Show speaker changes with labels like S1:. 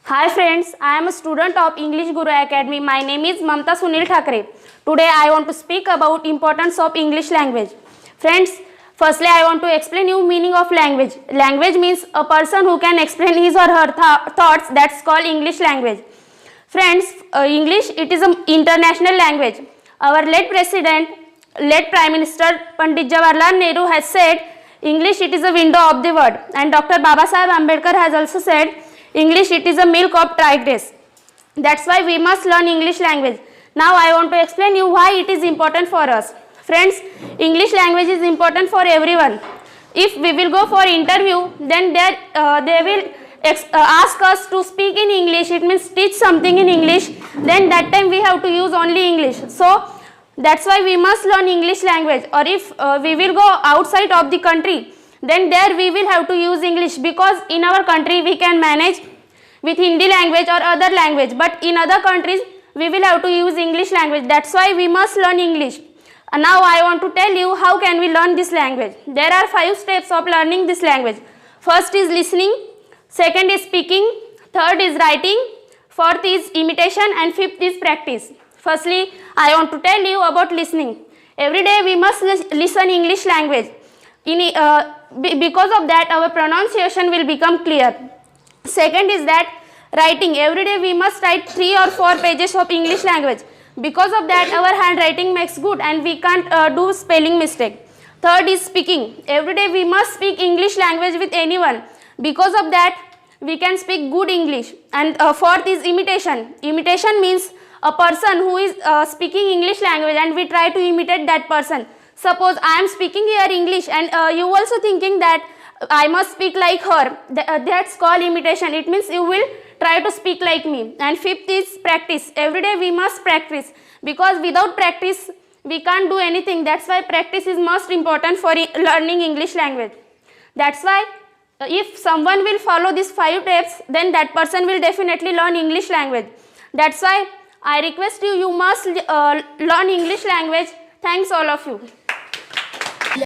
S1: Hi friends, I am a student of English Guru Academy. My name is Mamta Sunil Thakre. Today I want to speak about importance of English language. Friends, firstly I want to explain you meaning of language. Language means a person who can explain his or her thoughts. That's called English language. Friends, English it is an international language. Our late president, late Prime Minister Pandit Jawaharlal Nehru has said English it is a window of the world, and Dr. Babasaheb Ambedkar has also said English it is a milk of progress. That's why we must learn English language. Now I want to explain you why it is important for us. Friends, English language is important for everyone. If we will go for interview, then they will ask us to speak in English. It means teach something in English. Then that time we have to use only English. So that's why we must learn English language. Or if we will go outside of the country, then there we will have to use English, because in our country we can manage with Hindi language or other language, but in other countries we will have to use English language. That's why we must learn English. Now I want to tell you how can we learn this language. There are 5 steps of learning this language. First is listening, second is speaking, third is writing, fourth is imitation, and fifth is practice. Firstly, I want to tell you about listening. Every day we must listen English language. Because of that our pronunciation will become clear. Second is that writing. Every day we must write 3 or 4 pages of English language. Because of that our handwriting makes good and we can't do spelling mistake. Third is speaking. Every day we must speak English language with anyone. Because of that we can speak good English. And fourth is imitation. Imitation means a person who is speaking English language and we try to imitate that person. Suppose I am speaking here English and you also thinking that I must speak like her. That's called imitation. It means you will try to speak like me. And fifth is practice. Every day we must practice, because without practice we can't do anything. That's why practice is most important for learning English language. That's why if someone will follow these 5 steps, then that person will definitely learn English language. That's why I request you, you must learn English language. Thanks all of you.